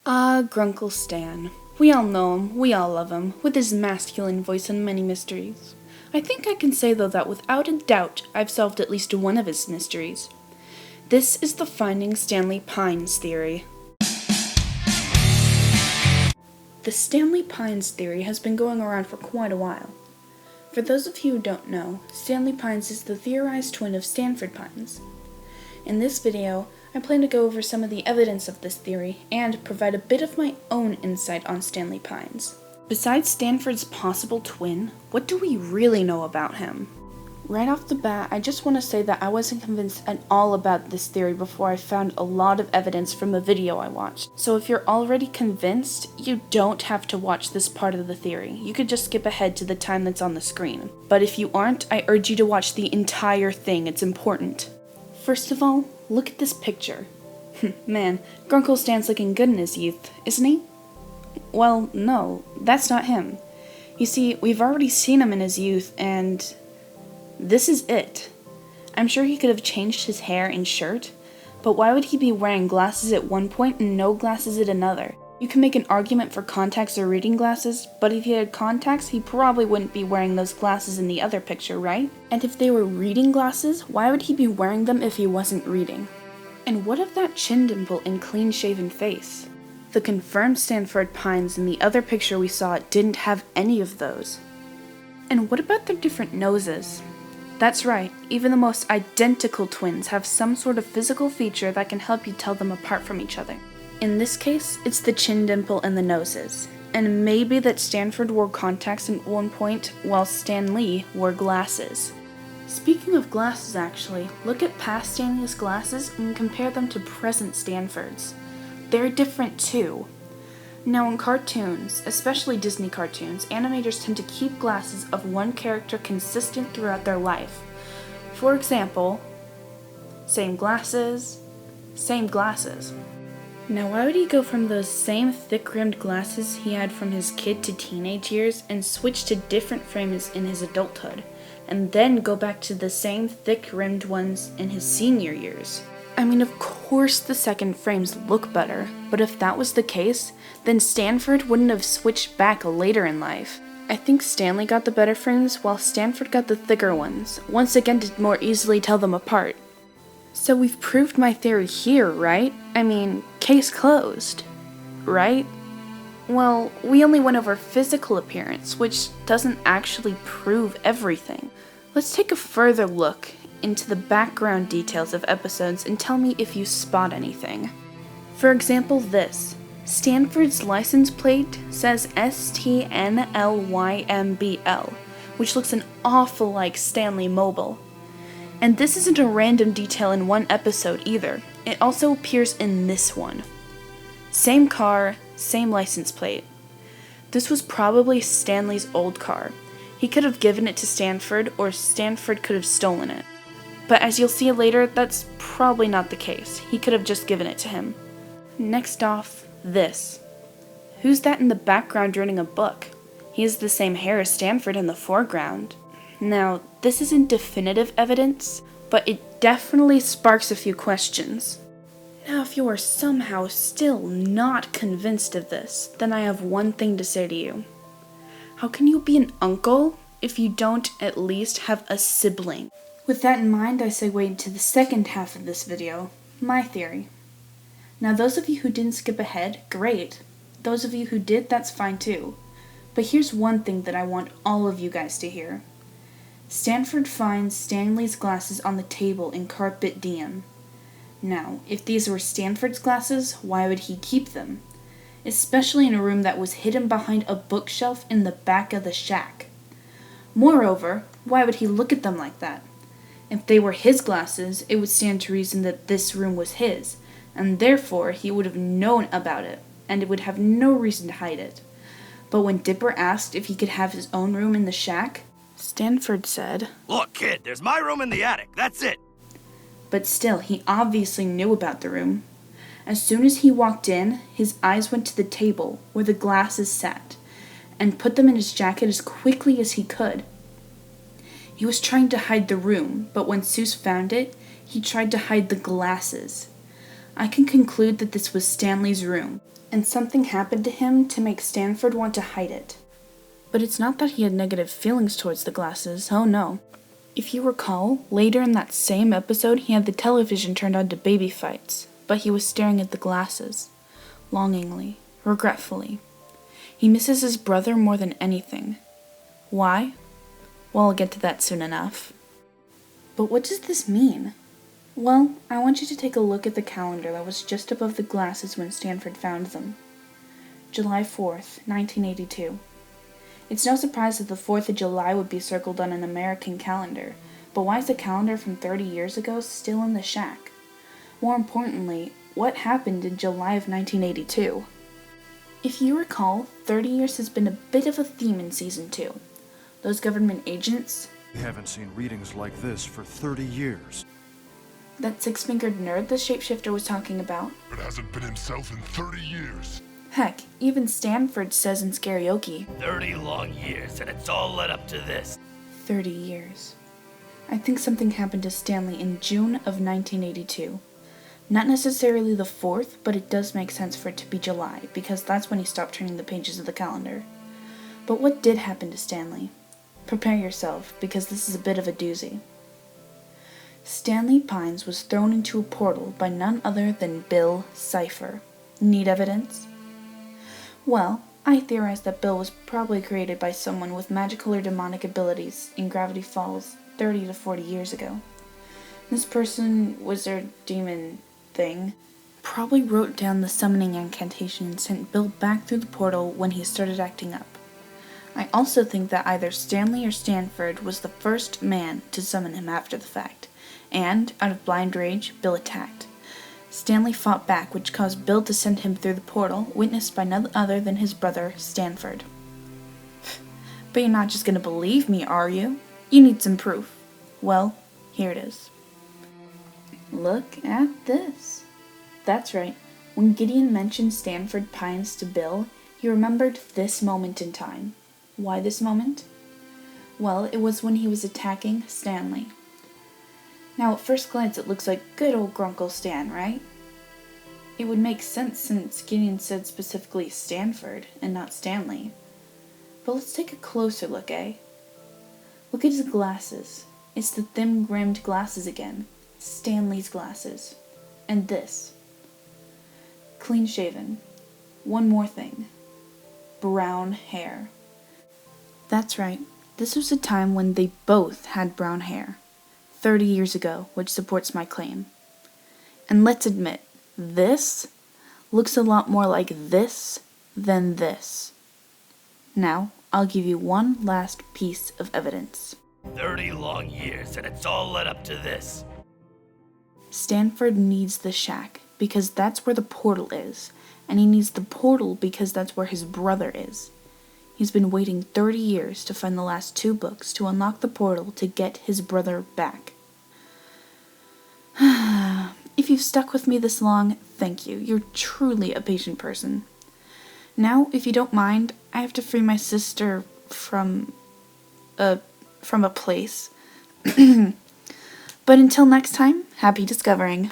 Grunkle Stan. We all know him, we all love him, with his masculine voice and many mysteries. I think I can say, though, that without a doubt, I've solved at least one of his mysteries. This is the Finding Stanley Pines theory. The Stanley Pines theory has been going around for quite a while. For those of you who don't know, Stanley Pines is the theorized twin of Stanford Pines. In this video, I plan to go over some of the evidence of this theory and provide a bit of my own insight on Stanley Pines. Besides Stanford's possible twin, what do we really know about him? Right off the bat, I just want to say that I wasn't convinced at all about this theory before I found a lot of evidence from a video I watched. So if you're already convinced, you don't have to watch this part of the theory. You could just skip ahead to the time that's on the screen. But if you aren't, I urge you to watch the entire thing, it's important. First of all, look at this picture. Man, Grunkle Stan's looking good in his youth, isn't he? Well, no, that's not him. You see, we've already seen him in his youth, and this is it. I'm sure he could have changed his hair and shirt, but why would he be wearing glasses at one point and no glasses at another? You can make an argument for contacts or reading glasses, but if he had contacts, he probably wouldn't be wearing those glasses in the other picture, right? And if they were reading glasses, why would he be wearing them if he wasn't reading? And what of that chin dimple and clean-shaven face? The confirmed Stanford Pines in the other picture we saw didn't have any of those. And what about their different noses? That's right, even the most identical twins have some sort of physical feature that can help you tell them apart from each other. In this case, it's the chin dimple and the noses. And maybe that Stanford wore contacts at one point, while Stan Lee wore glasses. Speaking of glasses actually, look at past Stanley's glasses and compare them to present Stanford's. They're different too. Now in cartoons, especially Disney cartoons, animators tend to keep glasses of one character consistent throughout their life. For example, same glasses, same glasses. Now why would he go from those same thick-rimmed glasses he had from his kid to teenage years and switch to different frames in his adulthood, and then go back to the same thick-rimmed ones in his senior years? I mean, of course the second frames look better, but if that was the case, then Stanford wouldn't have switched back later in life. I think Stanley got the better frames while Stanford got the thicker ones, once again to more easily tell them apart. So we've proved my theory here, right? I mean, case closed, right? Well, we only went over physical appearance, which doesn't actually prove everything. Let's take a further look into the background details of episodes and tell me if you spot anything. For example, this. Stanford's license plate says STNLYMBL, which looks an awful like Stanley Mobile. And this isn't a random detail in one episode either. It also appears in this one. Same car, same license plate. This was probably Stanley's old car. He could have given it to Stanford, or Stanford could have stolen it. But as you'll see later, that's probably not the case. He could have just given it to him. Next off, this. Who's that in the background reading a book? He has the same hair as Stanford in the foreground. Now, this isn't definitive evidence, but it definitely sparks a few questions. Now, if you are somehow still not convinced of this, then I have one thing to say to you. How can you be an uncle if you don't at least have a sibling? With that in mind, I segue into the second half of this video, my theory. Now, those of you who didn't skip ahead, great. Those of you who did, that's fine too. But here's one thing that I want all of you guys to hear. Stanford finds Stanley's glasses on the table in Carpet Diem. Now, if these were Stanford's glasses, why would he keep them? Especially in a room that was hidden behind a bookshelf in the back of the shack. Moreover, why would he look at them like that? If they were his glasses, it would stand to reason that this room was his, and therefore he would have known about it, and it would have no reason to hide it. But when Dipper asked if he could have his own room in the shack, Stanford said, "Look, kid, there's my room in the attic, that's it." But still, he obviously knew about the room. As soon as he walked in, his eyes went to the table where the glasses sat, and put them in his jacket as quickly as he could. He was trying to hide the room, but when Seuss found it, he tried to hide the glasses. I can conclude that this was Stanley's room, and something happened to him to make Stanford want to hide it. But it's not that he had negative feelings towards the glasses, oh no. If you recall, later in that same episode he had the television turned on to baby fights, but he was staring at the glasses, longingly, regretfully. He misses his brother more than anything. Why? Well, I'll get to that soon enough. But what does this mean? Well, I want you to take a look at the calendar that was just above the glasses when Stanford found them. July 4th, 1982. It's no surprise that the 4th of July would be circled on an American calendar, but why is a calendar from 30 years ago still in the shack? More importantly, what happened in July of 1982? If you recall, 30 years has been a bit of a theme in Season 2. Those government agents... We haven't seen readings like this for 30 years. That six-fingered nerd the shapeshifter was talking about. But hasn't been himself in 30 years. Heck, even Stanford says in karaoke. 30 long years, and it's all led up to this. 30 years. I think something happened to Stanley in June of 1982. Not necessarily the 4th, but it does make sense for it to be July, because that's when he stopped turning the pages of the calendar. But what did happen to Stanley? Prepare yourself, because this is a bit of a doozy. Stanley Pines was thrown into a portal by none other than Bill Cipher. Need evidence? Well, I theorize that Bill was probably created by someone with magical or demonic abilities in Gravity Falls 30 to 40 years ago. This person, wizard, demon thing, probably wrote down the summoning incantation and sent Bill back through the portal when he started acting up. I also think that either Stanley or Stanford was the first man to summon him after the fact, and, out of blind rage, Bill attacked. Stanley fought back, which caused Bill to send him through the portal, witnessed by none other than his brother, Stanford. But you're not just going to believe me, are you? You need some proof. Well, here it is. Look at this. That's right. When Gideon mentioned Stanford Pines to Bill, he remembered this moment in time. Why this moment? Well, it was when he was attacking Stanley. Now, at first glance, it looks like good old Grunkle Stan, right? It would make sense since Gideon said specifically Stanford and not Stanley. But let's take a closer look, eh? Look at his glasses. It's the thin-rimmed glasses again. Stanley's glasses. And this. Clean-shaven. One more thing. Brown hair. That's right. This was a time when they both had brown hair. 30 years ago, which supports my claim. And let's admit, this looks a lot more like this than this. Now, I'll give you one last piece of evidence. 30 long years, and it's all led up to this. Stanford needs the shack, because that's where the portal is, and he needs the portal because that's where his brother is. He's been waiting 30 years to find the last 2 books to unlock the portal to get his brother back. If you've stuck with me this long, thank you. You're truly a patient person. Now, if you don't mind, I have to free my sister from a place. But until next time, happy discovering.